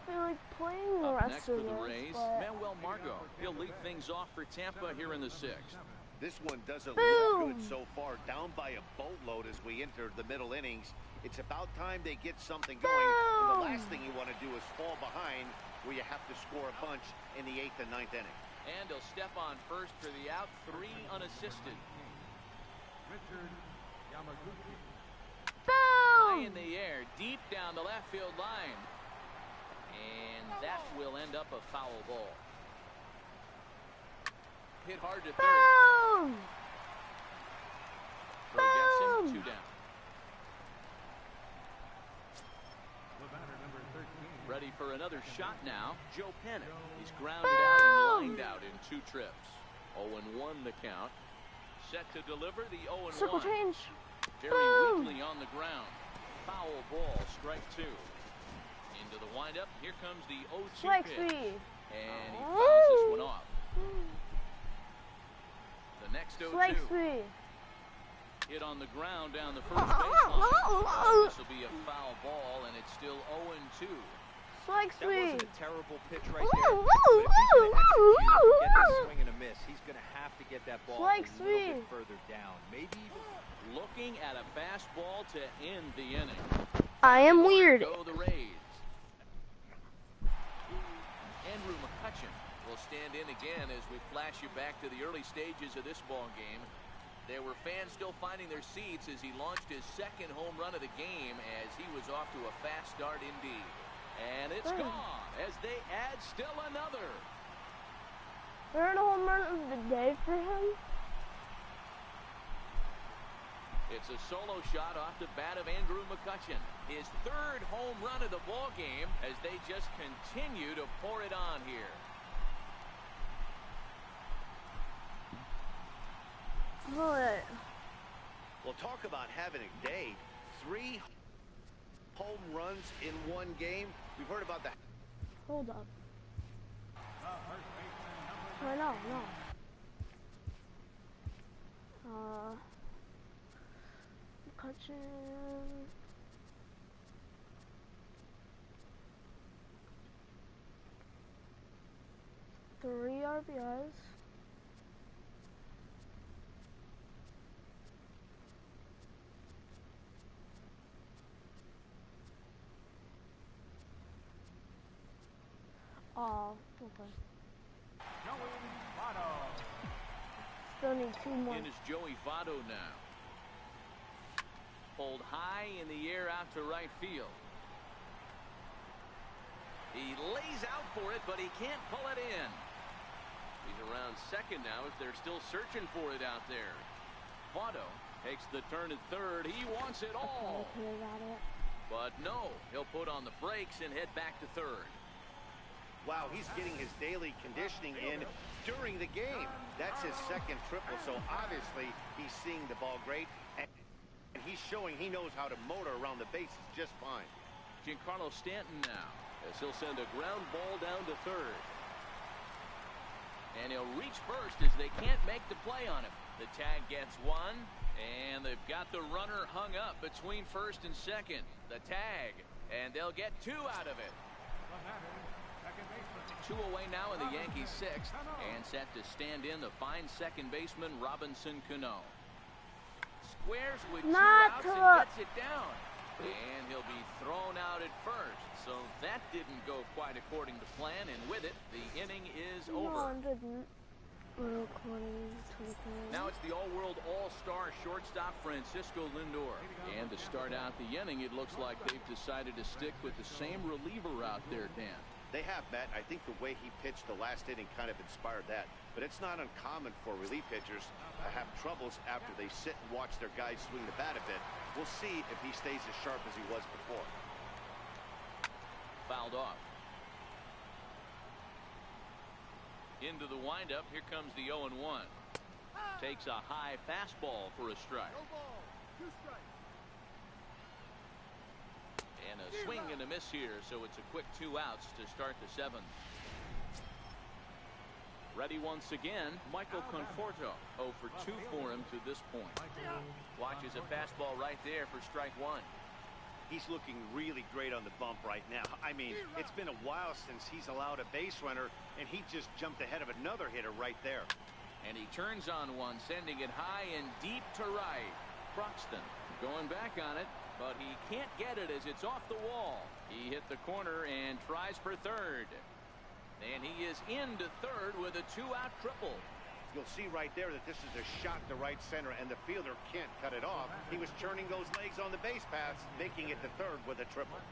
I like playing the Up rest next of for the this, Rays, but Manuel Margot. He'll lead things off for Tampa here in the 6th. This one doesn't Boom. look good so far. Down by a boatload as we enter the middle innings. It's about time they get something going. And the last thing you want to do is fall behind where you have to score a bunch in the 8th and 9th inning. And he'll step on first for the out, 3 unassisted. Richard Yamaguchi. High boom! in the air, deep down the left field line. And that will end up a foul ball. Hit hard to third. Boom! Throw gets him, Boom! 2 down. The batter, number 13. Ready for another shot now. Joe Pennant. He's grounded out and lined out in 2 trips. 0-1 the count. Set to deliver the 0-1. Circle change. Very Boom! weakly on the ground. Foul ball, strike 2. Into the windup. Here comes the 0-2 Strike pitch. 3. And he fouls this one off. The next 0-2. Strike 3. Hit on the ground down the first baseline. This will be a foul ball, and it's still 0-2. Strike That 3. wasn't a terrible pitch right there. But if he's going to execute and get this swing and a miss, he's going to have to get that ball Strike a little 3. bit further down. Maybe even looking at a fastball to end the inning. I am weird. Go the Rays. Andrew McCutchen will stand in again as we flash you back to the early stages of this ball game. There were fans still finding their seats as he launched his second home run of the game as he was off to a fast start indeed. And it's gone as they add still another. Third home run of the day for him. It's a solo shot off the bat of Andrew McCutchen. His third home run of the ball game as they just continue to pour it on here. Well, talk about having a day. 3 home runs in one game. We've heard about that. Hold up. Oh, no. McCutchen. Three RBIs. Oh, okay. Joey Votto. Still need 2 more. In is Joey Votto now. Pulled high in the air out to right field. He lays out for it, but he can't pull it in. He's around second now as they're still searching for it out there. Votto takes the turn at third. He wants it all. But no, he'll put on the brakes and head back to third. Wow, he's getting his daily conditioning in during the game. That's his second triple, so obviously he's seeing the ball great. And he's showing he knows how to motor around the bases just fine. Giancarlo Stanton now as he'll send a ground ball down to third. And he'll reach first as they can't make the play on him. The tag gets one, and they've got the runner hung up between first and second. The tag, and they'll get 2 out of it. 2 away now in the Yankees' 6th, and set to stand in the fine second baseman Robinson Cano. Squares with 2 outs and gets it down. And he'll be thrown out at first. So that didn't go quite according to plan, and with it, the inning is over. Now it's the all-world all-star shortstop Francisco Lindor. And to start out the inning, it looks like they've decided to stick with the same reliever out there, Dan. They have, Matt. I think the way he pitched the last inning kind of inspired that. But it's not uncommon for relief pitchers to have troubles after they sit and watch their guys swing the bat a bit. We'll see if he stays as sharp as he was before. Fouled off. Into the windup. Here comes the 0-1. Takes a high fastball for a strike. And a swing and a miss here, so it's a quick 2 outs to start the 7th. Ready once again, Michael Conforto. 0 for 2 for him to this point. Watches a fastball right there for strike 1. He's looking really great on the bump right now. I mean, it's been a while since he's allowed a base runner, and he just jumped ahead of another hitter right there. And he turns on one, sending it high and deep to right. Broxton going back on it, but he can't get it as it's off the wall. He hit the corner and tries for third. And he is into third with a 2-out triple. You'll see right there that this is a shot to right center, and the fielder can't cut it off. He was turning those legs on the base paths, making it to third with a triple.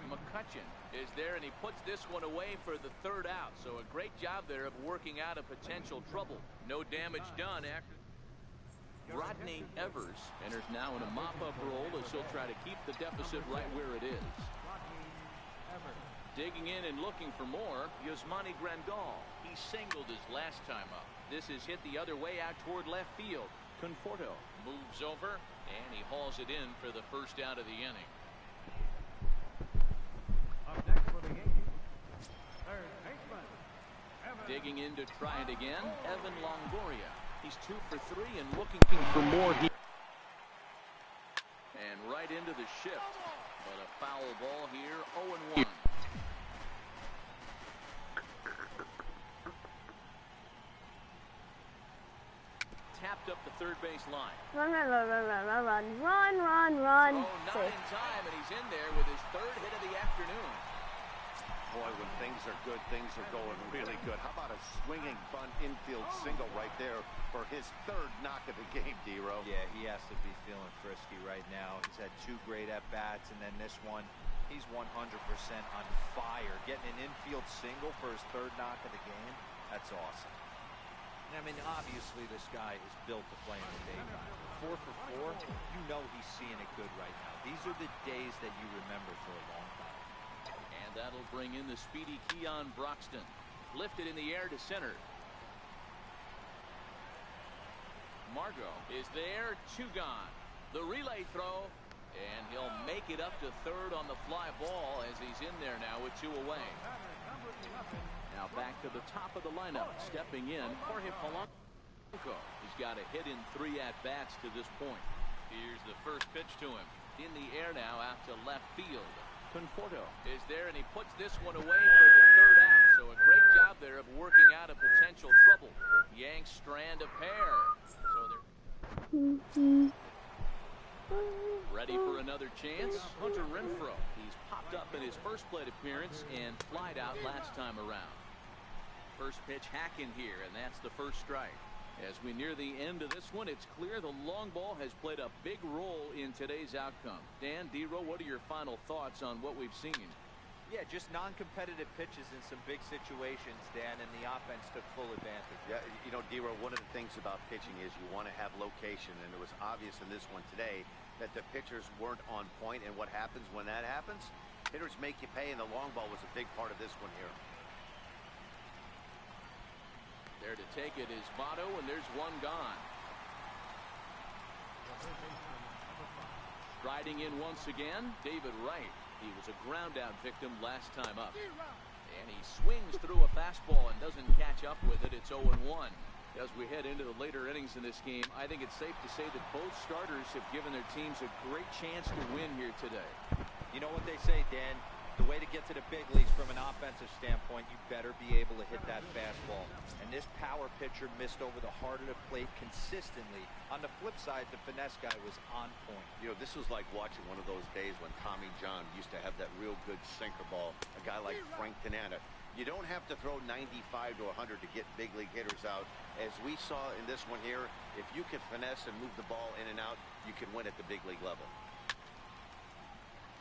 McCutchen is there, and he puts this one away for the 3rd out. So a great job there of working out a potential trouble. No damage done after. Rodney Evers enters now in a mop-up role as he'll try to keep the deficit right where it is. Digging in and looking for more, Yasmani Grandal. He singled his last time up. This is hit the other way out toward left field. Conforto moves over, and he hauls it in for the 1st out of the inning. Up next for the Yankees, third baseman, Evan. Digging in to try it again, Evan Longoria. He's 2 for 3 and looking for more. And right into the shift. But a foul ball here, 0-1. Tapped up the third base line. Run, run, run, run, run, run, run, run, run, run. Oh, not in time, and he's in there with his third hit of the afternoon. Boy, when things are good, things are going really good. How about a swinging bunt infield single right there for his third knock of the game, D-Row? Yeah, he has to be feeling frisky right now. He's had 2 great at-bats, and then this one, he's 100% on fire. Getting an infield single for his third knock of the game, that's awesome. I mean, obviously this guy is built to play in the daytime. 4 for 4, you know he's seeing it good right now. These are the days that you remember for a long time. And that'll bring in the speedy Keon Broxton. Lifted in the air to center. Margot is there, 2 gone. The relay throw, and he'll make it up to third on the fly ball as he's in there now with 2 away. Now back to the top of the lineup, stepping in, Jorge Polanco. He's got a hit in 3 at-bats to this point. Here's the first pitch to him. In the air now out to left field. Conforto is there, and he puts this one away for the third out. So a great job there of working out a potential trouble. Yanks strand a pair. So they're ready for another chance. Hunter Renfroe. He's popped up in his first plate appearance and flied out last time around. First pitch hack in here, and that's the first strike. As we near the end of this one, it's clear the long ball has played a big role in today's outcome. Dan, D-Row, what are your final thoughts on what we've seen? Yeah, just non-competitive pitches in some big situations, Dan, and the offense took full advantage. Yeah, you know, D-Row, one of the things about pitching is you want to have location, and it was obvious in this one today that the pitchers weren't on point, and what happens when that happens? Hitters make you pay, and the long ball was a big part of this one here. There to take it is Votto, and there's 1 gone. Riding in once again, David Wright. He was a ground-out victim last time up. And he swings through a fastball and doesn't catch up with it. It's 0-1. As we head into the later innings in this game, I think it's safe to say that both starters have given their teams a great chance to win here today. You know what they say, Dan? The way to get to the big leagues from an offensive standpoint, you better be able to hit that fastball. And this power pitcher missed over the heart of the plate consistently. On the flip side, the finesse guy was on point. You know, this was like watching one of those days when Tommy John used to have that real good sinker ball. A guy like Frank Tanana. You don't have to throw 95 to 100 to get big league hitters out. As we saw in this one here, if you can finesse and move the ball in and out, you can win at the big league level.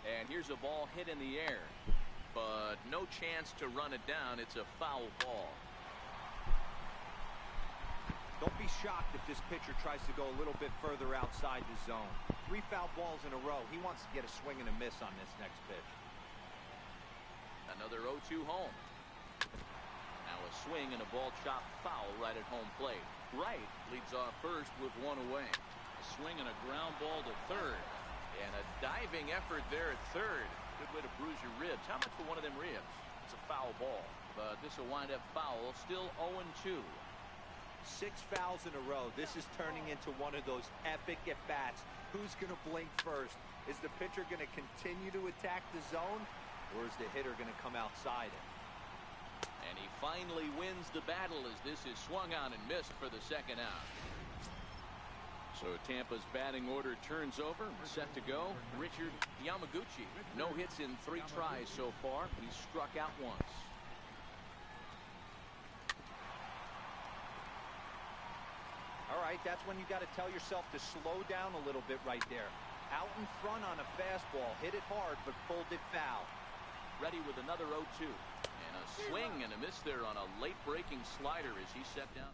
And here's a ball hit in the air, but no chance to run it down. It's a foul ball. Don't be shocked if this pitcher tries to go a little bit further outside the zone. 3 foul balls in a row. He wants to get a swing and a miss on this next pitch. Another 0-2 home. Now a swing and a ball chopped foul right at home plate. Wright leads off first with 1 away. A swing and a ground ball to third. And a diving effort there at third. Good way to bruise your ribs. How much for one of them ribs? It's a foul ball. But this will wind up foul. Still 0-2. 6 fouls in a row. This is turning into one of those epic at-bats. Who's going to blink first? Is the pitcher going to continue to attack the zone? Or is the hitter going to come outside it? And he finally wins the battle as this is swung on and missed for the second out. So Tampa's batting order turns over. Set to go. Richard Yamaguchi. No hits in 3 tries so far. He's struck out once. All right, that's when you got to tell yourself to slow down a little bit right there. Out in front on a fastball. Hit it hard, but pulled it foul. Ready with another 0-2. And a swing and a miss there on a late-breaking slider as he set down.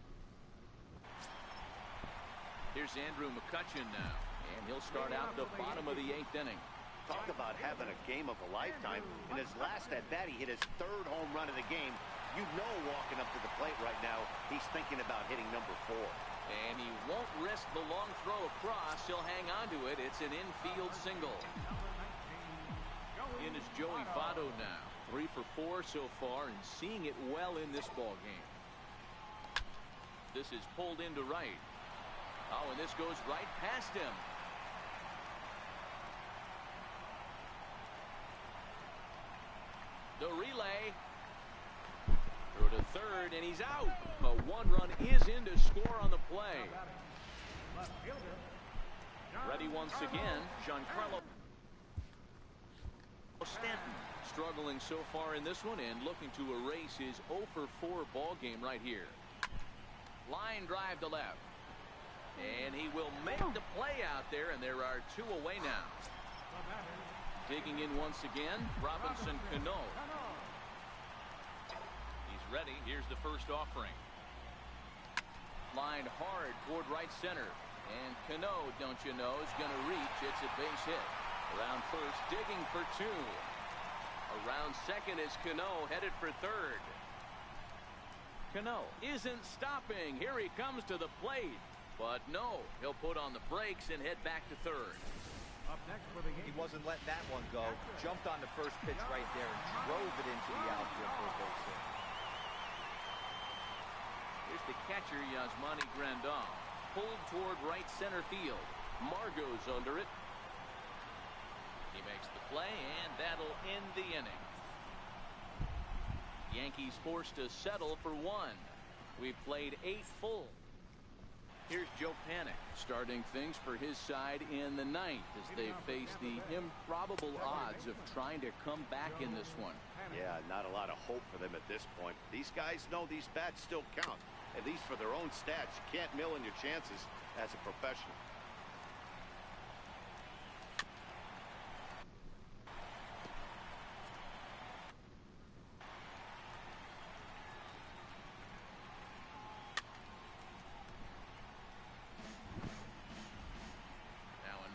Here's Andrew McCutchen now, and he'll start out the bottom of the 8th inning. Talk about having a game of a lifetime. In his last at-bat, he hit his 3rd home run of the game. You know, walking up to the plate right now, he's thinking about hitting number 4. And he won't risk the long throw across. He'll hang on to it. It's an infield single. In is Joey Votto now. 3 for 4 so far, and seeing it well in this ball game. This is pulled into right. Oh, and this goes right past him. The relay. Throw to third, and he's out. A 1 run is in to score on the play. Left fielder. Ready once again, Giancarlo Stanton. Struggling so far in this one and looking to erase his 0 for 4 ball game right here. Line drive to left. And he will make the play out there, and there are 2 away now. Digging in once again, Robinson Cano. He's ready. Here's the first offering. Lined hard toward right center. And Cano, don't you know, is going to reach. It's a base hit. Around first, digging for 2. Around second is Cano, headed for third. Cano isn't stopping. Here he comes to the plate. But no, he'll put on the brakes and head back to third. Up next for the He Yankees. wasn't letting that one go. Jumped on the first pitch right there and drove it into the outfield for a base hit. Here's the catcher, Yasmani Grandal. Pulled toward right center field. Margot's under it. He makes the play, and that'll end the inning. Yankees forced to settle for 1. We've played 8 full. Here's Joe Panik starting things for his side in the 9th as they face the improbable odds of trying to come back in this one. Yeah, not a lot of hope for them at this point. These guys know these bats still count, at least for their own stats. You can't mill in your chances as a professional.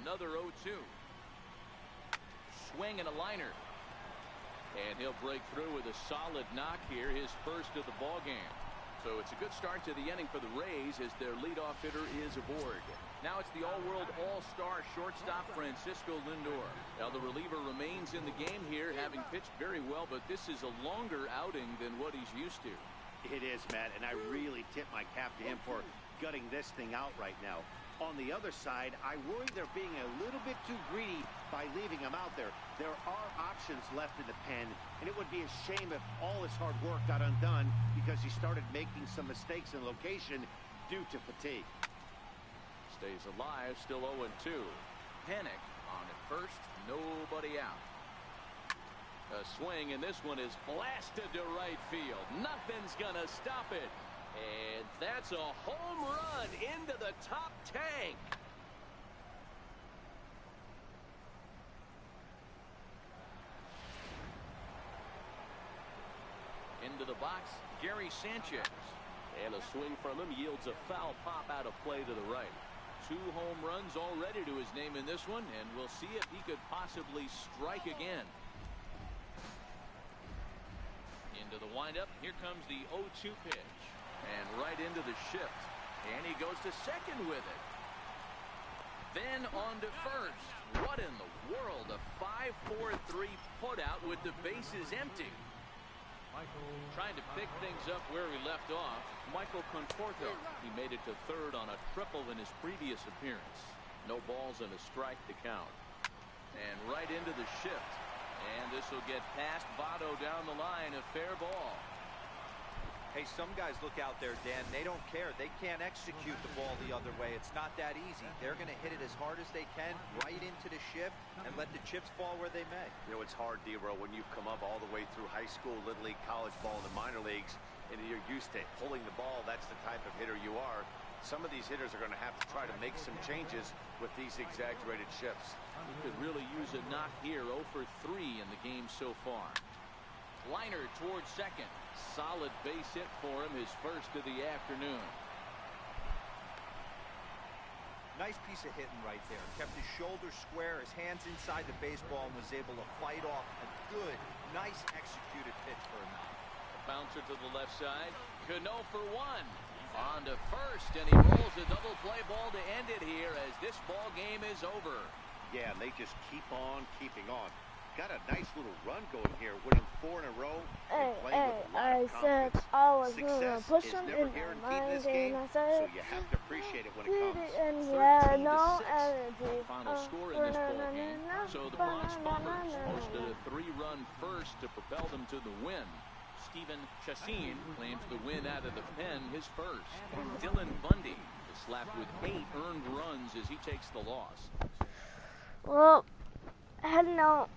Another 0-2. Swing and a liner. And he'll break through with a solid knock here, his first of the ball game. So it's a good start to the inning for the Rays as their leadoff hitter is aboard. Now it's the all-world all-star shortstop Francisco Lindor. Now the reliever remains in the game here, having pitched very well, but this is a longer outing than what he's used to. It is, Matt, and I really tip my cap to him for gutting this thing out right now. On the other side, I worry they're being a little bit too greedy by leaving him out there. There are options left in the pen, and it would be a shame if all his hard work got undone because he started making some mistakes in location due to fatigue. Stays alive, still 0-2. Panik on at first, nobody out. A swing, and this one is blasted to right field. Nothing's gonna stop it. And that's a home run into the top tank. Into the box, Gary Sanchez. And a swing from him yields a foul pop out of play to the right. 2 home runs already to his name in this one, and we'll see if he could possibly strike again. Into the windup, here comes the 0-2 pitch. And right into the shift. And he goes to second with it. Then on to first. What in the world? A 5-4-3 putout with the bases empty. Trying to pick things up where he left off, Michael Conforto. He made it to third on a triple in his previous appearance. No balls and a strike to count. And right into the shift. And this will get past Votto down the line. A fair ball. Hey, some guys look out there, Dan. They don't care. They can't execute the ball the other way. It's not that easy. They're going to hit it as hard as they can right into the shift and let the chips fall where they may. You know, it's hard, D-Row, when you've come up all the way through high school, Little League, college ball, and the minor leagues, and you're used to pulling the ball. That's the type of hitter you are. Some of these hitters are going to have to try to make some changes with these exaggerated shifts. He could really use a knock here. 0 for 3 in the game so far. Liner towards second. Solid base hit for him, his first of the afternoon. Nice piece of hitting right there. Kept his shoulders square, his hands inside the baseball, and was able to fight off a good, nice executed pitch for a knock. Bouncer to the left side. Cano for 1. On to first, and he rolls a double play ball to end it here as this ball game is over. Yeah, and they just keep on keeping on. Got a nice little run going here, winning 4 in a row. I said I was gonna push him in my mind, and I said, so you have to appreciate it when it comes. and yeah, no 13-6. energy. Final score in this ball game. So the Bronx Bombers posted a 3-run first to propel them to the win. Stephen Chassin claims the win out of the pen, his first. Dylan Bundy, the slapped with 8 earned runs as he takes the loss. Well, heading out.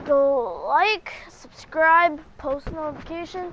Go like, subscribe, post notification,